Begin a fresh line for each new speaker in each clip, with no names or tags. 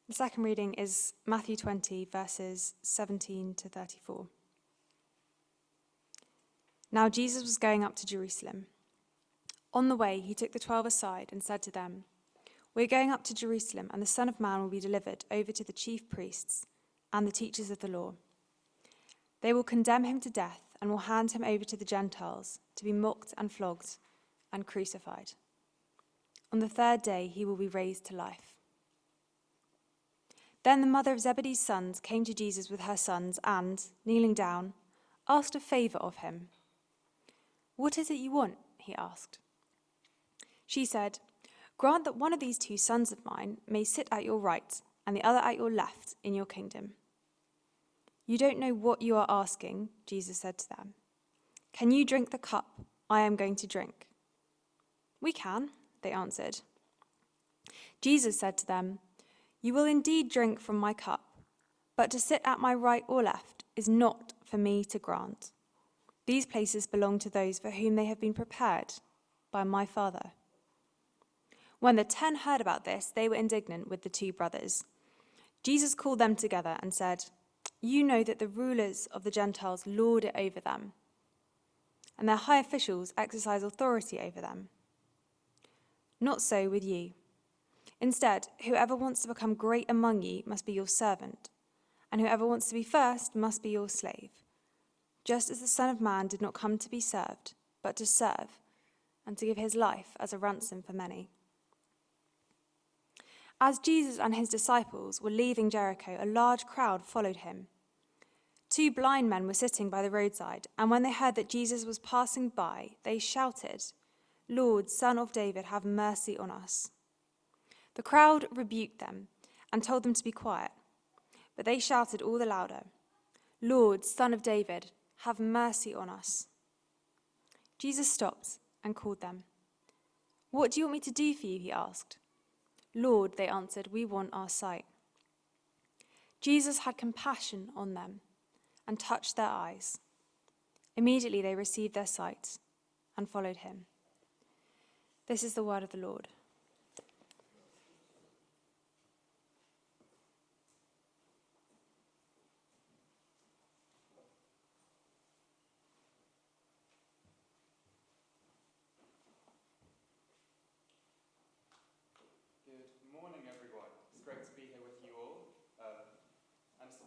The second reading is Matthew 20, verses 17 to 34. Now Jesus was going up to Jerusalem. On the way, he took the 12 aside and said to them, "We're going up to Jerusalem, and the Son of Man will be delivered over to the chief priests and the teachers of the law. They will condemn him to death and will hand him over to the Gentiles to be mocked and flogged and crucified. On the third day, he will be raised to life." Then the mother of Zebedee's sons came to Jesus with her sons and, kneeling down, asked a favor of him. "What is it you want?" he asked. She said, "Grant that one of these two sons of mine may sit at your right and the other at your left in your kingdom." "You don't know what you are asking," Jesus said to them. "Can you drink the cup I am going to drink?" "We can," they answered. Jesus said to them, "You will indeed drink from my cup, but to sit at my right or left is not for me to grant. These places belong to those for whom they have been prepared by my Father." When the 10 heard about this, they were indignant with the two brothers. Jesus called them together and said, "You know that the rulers of the Gentiles lord it over them, and their high officials exercise authority over them. Not so with you. Instead, whoever wants to become great among you must be your servant, and whoever wants to be first must be your slave, just as the Son of Man did not come to be served, but to serve, and to give his life as a ransom for many." As Jesus and his disciples were leaving Jericho, a large crowd followed him. 2 blind men were sitting by the roadside, and when they heard that Jesus was passing by, they shouted, "Lord, Son of David, have mercy on us." The crowd rebuked them and told them to be quiet, but they shouted all the louder, "Lord, Son of David, have mercy on us." Jesus stopped and called them. "What do you want me to do for you?" he asked. "Lord," they answered, "we want our sight." Jesus had compassion on them and touched their eyes. Immediately they received their sight and followed him. This is the word of the Lord.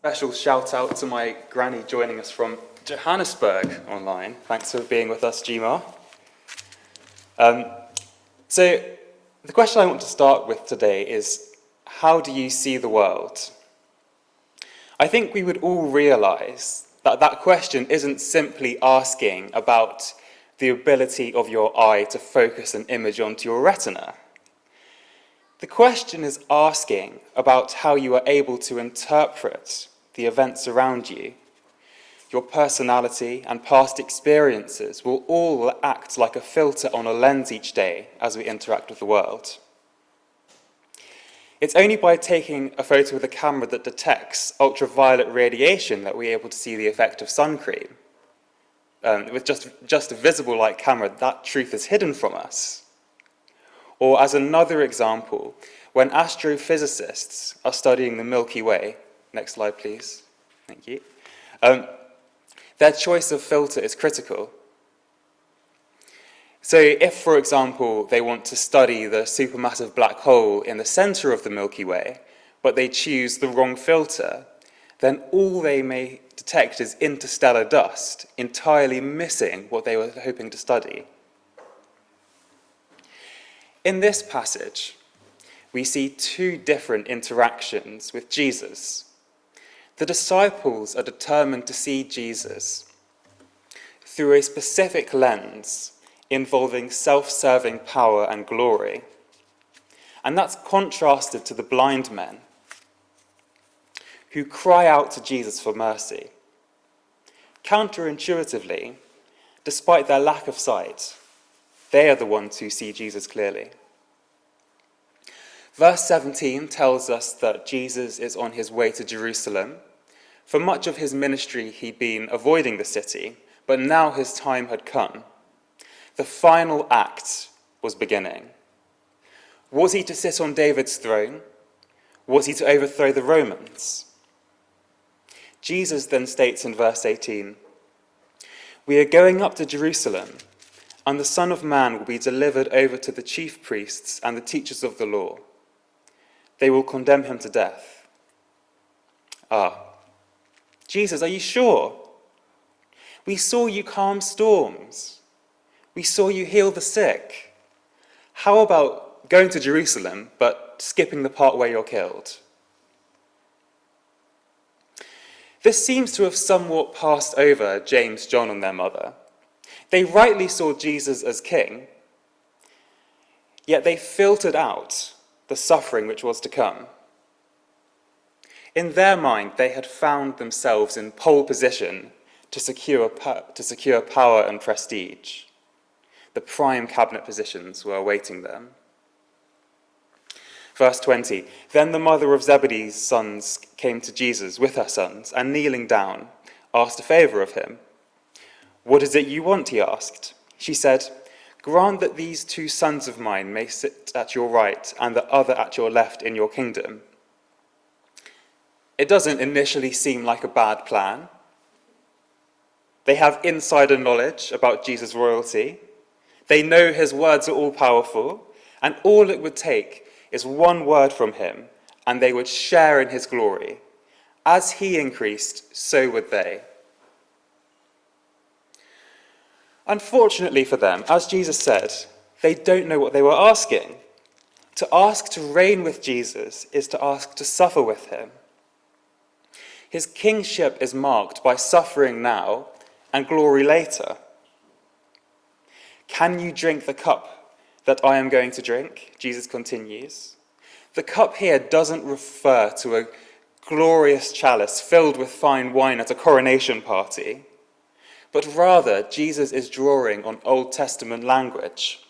Special shout out to my granny joining us from Johannesburg online. Thanks for being with us, Gmar. So the question I want to start with today is, how do you see the world? I think we would all realise that that question isn't simply asking about the ability of your eye to focus an image onto your retina. The question is asking about how you are able to interpret the events around you. Your personality and past experiences will all act like a filter on a lens each day as we interact with the world. It's only by taking a photo with a camera that detects ultraviolet radiation that we're able to see the effect of sun cream. With just a visible light camera, that truth is hidden from us. Or as another example, when astrophysicists are studying the Milky Way, next slide please, thank you, their choice of filter is critical. So if, for example, they want to study the supermassive black hole in the center of the Milky Way, but they choose the wrong filter, then all they may detect is interstellar dust, entirely missing what they were hoping to study. In this passage, we see two different interactions with Jesus. The disciples are determined to see Jesus through a specific lens involving self-serving power and glory. And that's contrasted to the blind men who cry out to Jesus for mercy. Counterintuitively, despite their lack of sight, they are the ones who see Jesus clearly. Verse 17 tells us that Jesus is on his way to Jerusalem. For much of his ministry, he'd been avoiding the city, but now his time had come. The final act was beginning. Was he to sit on David's throne? Was he to overthrow the Romans? Jesus then states in verse 18, "We are going up to Jerusalem, and the Son of Man will be delivered over to the chief priests and the teachers of the law. They will condemn him to death." Jesus, are you sure? We saw you calm storms. We saw you heal the sick. How about going to Jerusalem, but skipping the part where you're killed? This seems to have somewhat passed over James, John, and their mother. They rightly saw Jesus as king, yet they filtered out the suffering which was to come. In their mind, they had found themselves in pole position to secure power and prestige. The prime cabinet positions were awaiting them. Verse 20, "Then the mother of Zebedee's sons came to Jesus with her sons, and kneeling down, asked a favor of him. 'What is it you want?' he asked. She said, 'Grant that these 2 sons of mine may sit at your right and the other at your left in your kingdom.'" It doesn't initially seem like a bad plan. They have insider knowledge about Jesus' royalty. They know his words are all powerful, and all it would take is one word from him, and they would share in his glory. As he increased, so would they. Unfortunately for them, as Jesus said, they don't know what they were asking. To ask to reign with Jesus is to ask to suffer with him. His kingship is marked by suffering now and glory later. "Can you drink the cup that I am going to drink?" Jesus continues. The cup here doesn't refer to a glorious chalice filled with fine wine at a coronation party, but rather Jesus is drawing on Old Testament language.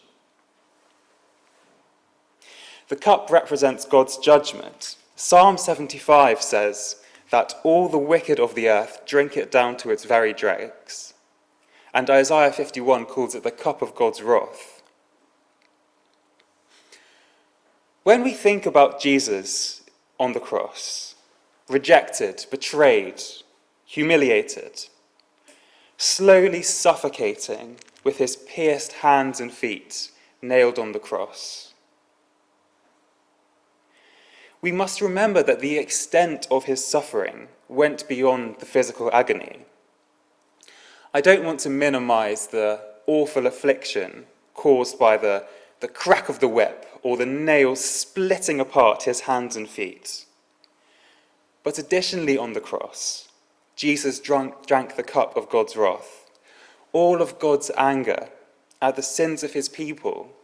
The cup represents God's judgment. Psalm 75 says that all the wicked of the earth drink it down to its very dregs. And Isaiah 51 calls it the cup of God's wrath. When we think about Jesus on the cross, rejected, betrayed, humiliated, slowly suffocating with his pierced hands and feet nailed on the cross, we must remember that the extent of his suffering went beyond the physical agony. I don't want to minimize the awful affliction caused by the crack of the whip or the nails splitting apart his hands and feet. But additionally on the cross, Jesus drank the cup of God's wrath. All of God's anger at the sins of his people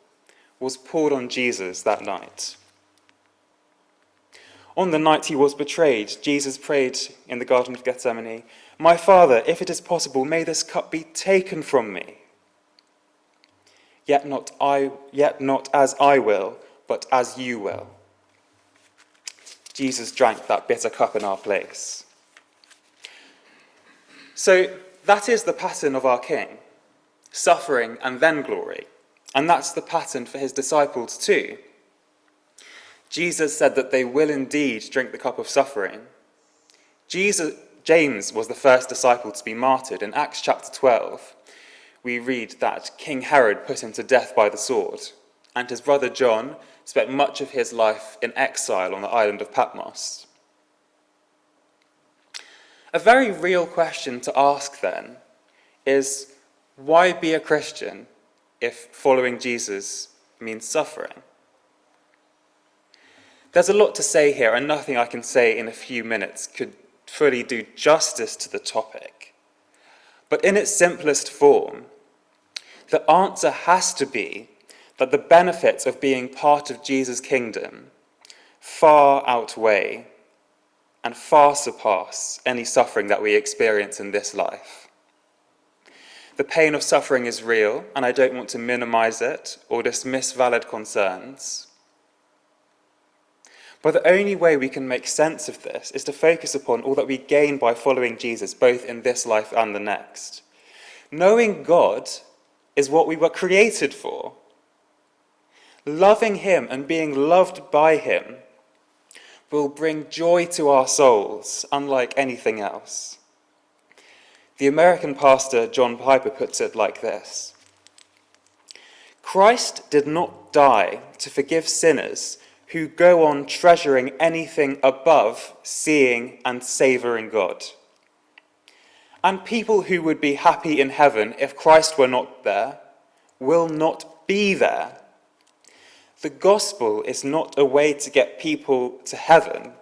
was poured on Jesus that night. On the night he was betrayed, Jesus prayed in the Garden of Gethsemane, "My Father, if it is possible, may this cup be taken from me. Yet not as I will, but as you will." Jesus drank that bitter cup in our place. So that is the pattern of our King, suffering and then glory. And that's the pattern for his disciples too. Jesus said that they will indeed drink the cup of suffering. James was the first disciple to be martyred. In Acts chapter 12, we read that King Herod put him to death by the sword, and his brother John spent much of his life in exile on the island of Patmos. A very real question to ask then is, why be a Christian if following Jesus means suffering? There's a lot to say here, and nothing I can say in a few minutes could fully do justice to the topic. But in its simplest form, the answer has to be that the benefits of being part of Jesus' kingdom far outweigh and far surpass any suffering that we experience in this life. The pain of suffering is real, and I don't want to minimize it or dismiss valid concerns. But the only way we can make sense of this is to focus upon all that we gain by following Jesus, both in this life and the next. Knowing God is what we were created for. Loving him and being loved by him will bring joy to our souls, unlike anything else. The American pastor John Piper puts it like this: Christ did not die to forgive sinners who go on treasuring anything above seeing and savouring God. And people who would be happy in heaven if Christ were not there will not be there. The gospel is not a way to get people to heaven.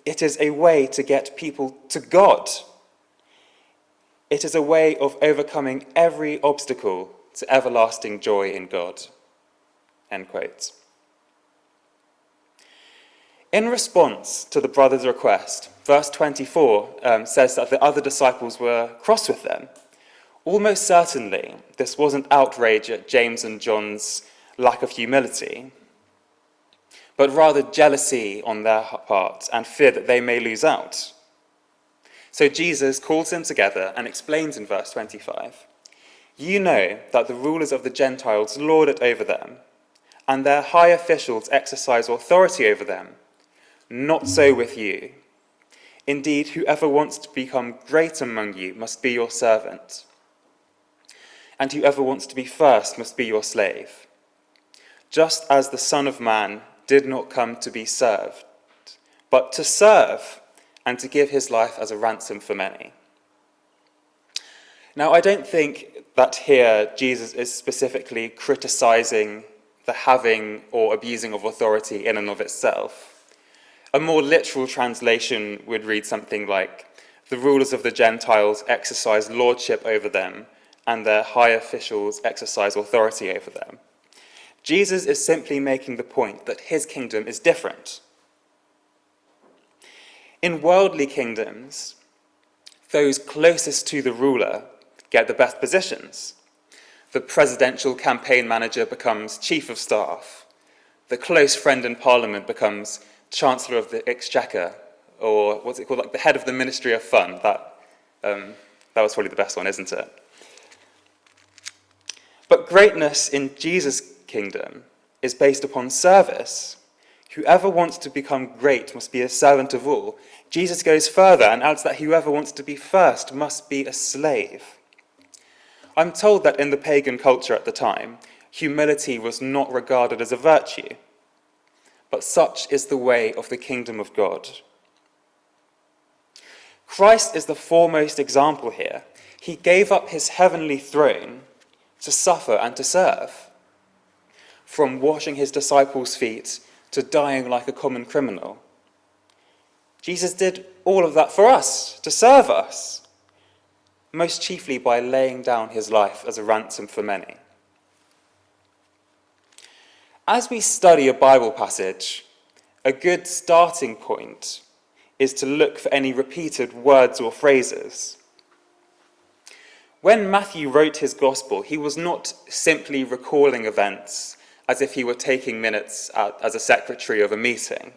It is a way to get people to God. It is a way of overcoming every obstacle to everlasting joy in God. End quote. In response to the brothers' request, verse 24 says that the other disciples were cross with them. Almost certainly, this wasn't outrage at James and John's lack of humility, but rather jealousy on their part and fear that they may lose out. So Jesus calls them together and explains in verse 25, "You know that the rulers of the Gentiles lord it over them, and their high officials exercise authority over them. Not so with you. Indeed, whoever wants to become great among you must be your servant, and whoever wants to be first must be your slave. Just as the Son of Man did not come to be served, but to serve and to give his life as a ransom for many." Now, I don't think that here Jesus is specifically criticizing the having or abusing of authority in and of itself. A more literal translation would read something like, "The rulers of the Gentiles exercise lordship over them, and their high officials exercise authority over them." Jesus is simply making the point that his kingdom is different. In worldly kingdoms, those closest to the ruler get the best positions. The presidential campaign manager becomes chief of staff. The close friend in parliament becomes chancellor of the exchequer, or what's it called, like the head of the Ministry of Fun. That was probably the best one, isn't it? But greatness in Jesus' kingdom is based upon service. Whoever wants to become great must be a servant of all. Jesus goes further and adds that whoever wants to be first must be a slave. I'm told that in the pagan culture at the time, humility was not regarded as a virtue, but such is the way of the kingdom of God. Christ is the foremost example here. He gave up his heavenly throne to suffer and to serve, from washing his disciples' feet to dying like a common criminal. Jesus did all of that for us, to serve us, most chiefly by laying down his life as a ransom for many. As we study a Bible passage, a good starting point is to look for any repeated words or phrases. When Matthew wrote his gospel, he was not simply recalling events as if he were taking minutes as a secretary of a meeting.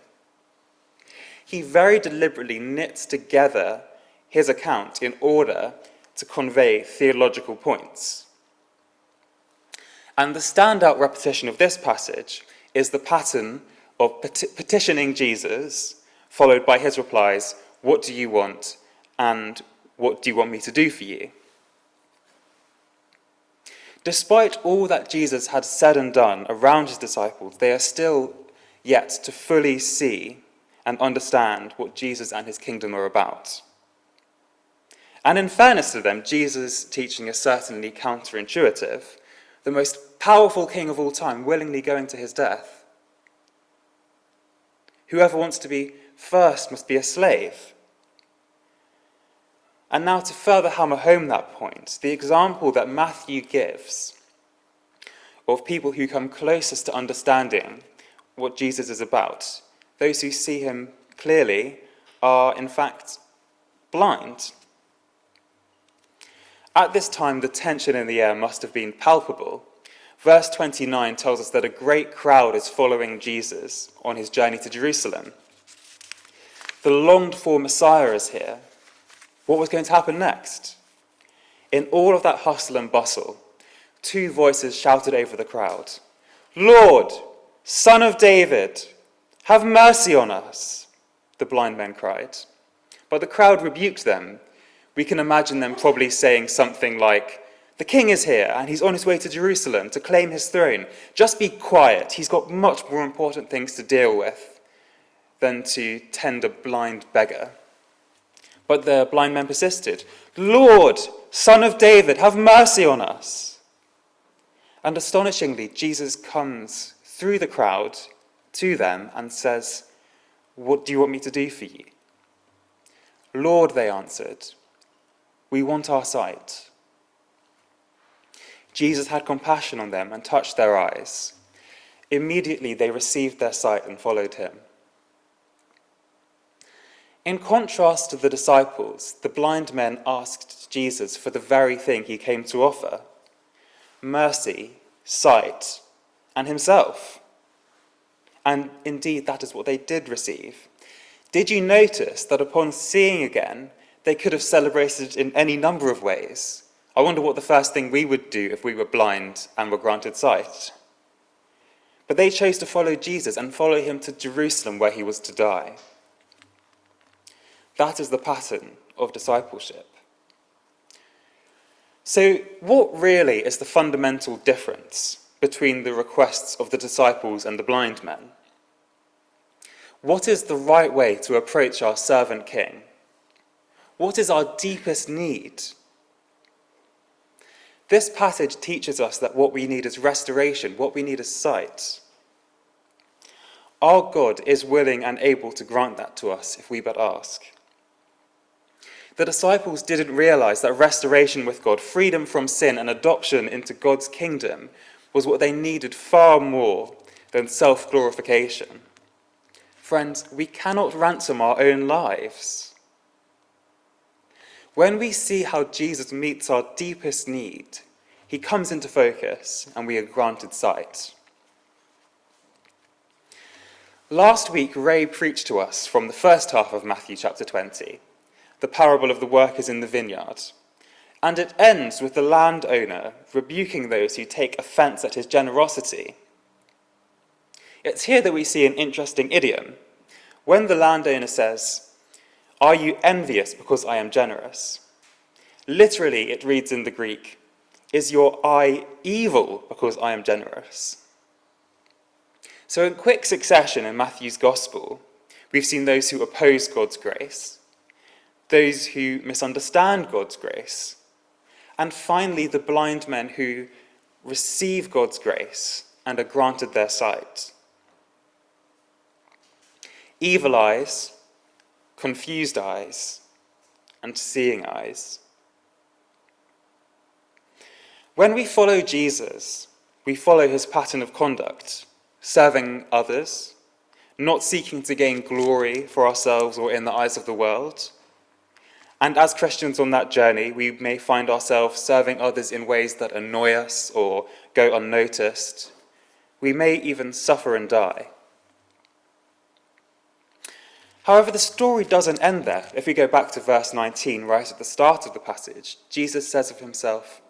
He very deliberately knits together his account in order to convey theological points. And the standout repetition of this passage is the pattern of petitioning Jesus, followed by his replies, "What do you want?" and "What do you want me to do for you?" Despite all that Jesus had said and done around his disciples, they are still yet to fully see and understand what Jesus and his kingdom are about. And in fairness to them, Jesus' teaching is certainly counterintuitive. The most powerful king of all time willingly going to his death. Whoever wants to be first must be a slave. And now to further hammer home that point, the example that Matthew gives of people who come closest to understanding what Jesus is about, those who see him clearly, are in fact blind. At this time, the tension in the air must have been palpable. Verse 29 tells us that a great crowd is following Jesus on his journey to Jerusalem. The longed-for Messiah is here. What was going to happen next? In all of that hustle and bustle, two voices shouted over the crowd, "Lord, Son of David, "Have mercy on us," the blind men cried. But the crowd rebuked them. We can imagine them probably saying something like, "The king is here, and he's on his way to Jerusalem to claim his throne. Just be quiet. He's got much more important things to deal with than to tend a blind beggar." But the blind men persisted. "Lord, Son of David, have mercy on us." And astonishingly, Jesus comes through the crowd to them and says, "What do you want me to do for you?" "Lord," they answered, "we want our sight." Jesus had compassion on them and touched their eyes. Immediately they received their sight and followed him. In contrast to the disciples, the blind men asked Jesus for the very thing he came to offer: mercy, sight, and himself. And indeed, that is what they did receive. Did you notice that upon seeing again, they could have celebrated in any number of ways? I wonder what the first thing we would do if we were blind and were granted sight. But they chose to follow Jesus and follow him to Jerusalem, where he was to die. That is the pattern of discipleship. So, what really is the fundamental difference between the requests of the disciples and the blind men? What is the right way to approach our servant king? What is our deepest need? This passage teaches us that what we need is restoration, what we need is sight. Our God is willing and able to grant that to us if we but ask. The disciples didn't realize that restoration with God, freedom from sin, and adoption into God's kingdom was what they needed far more than self-glorification. Friends, we cannot ransom our own lives. When we see how Jesus meets our deepest need, he comes into focus and we are granted sight. Last week, Ray preached to us from the first half of Matthew chapter 20, the parable of the workers in the vineyard. And it ends with the landowner rebuking those who take offense at his generosity. It's here that we see an interesting idiom. When the landowner says, "Are you envious because I am generous?" Literally, it reads in the Greek, "Is your eye evil because I am generous?" So in quick succession in Matthew's gospel, we've seen those who oppose God's grace, those who misunderstand God's grace, and finally the blind men who receive God's grace and are granted their sight. Evil eyes, confused eyes, and seeing eyes. When we follow Jesus, we follow his pattern of conduct, serving others, not seeking to gain glory for ourselves or in the eyes of the world. And as Christians on that journey, we may find ourselves serving others in ways that annoy us or go unnoticed. We may even suffer and die. However, the story doesn't end there. If we go back to verse 19, right at the start of the passage, Jesus says of himself,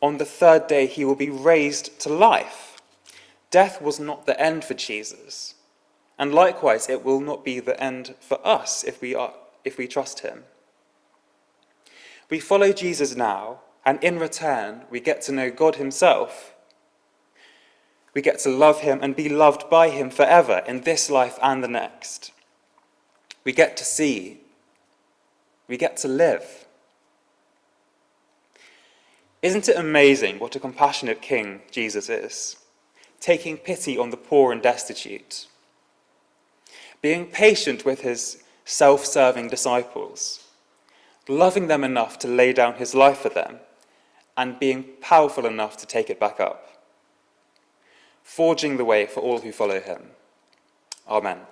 "On the third day he will be raised to life." Death was not the end for Jesus. And likewise, it will not be the end for us if we trust him. We follow Jesus now, and in return, we get to know God himself. We get to love him and be loved by him forever in this life and the next. We get to see. We get to live. Isn't it amazing what a compassionate king Jesus is? Taking pity on the poor and destitute. Being patient with his self-serving disciples. Loving them enough to lay down his life for them, and being powerful enough to take it back up. Forging the way for all who follow him. Amen.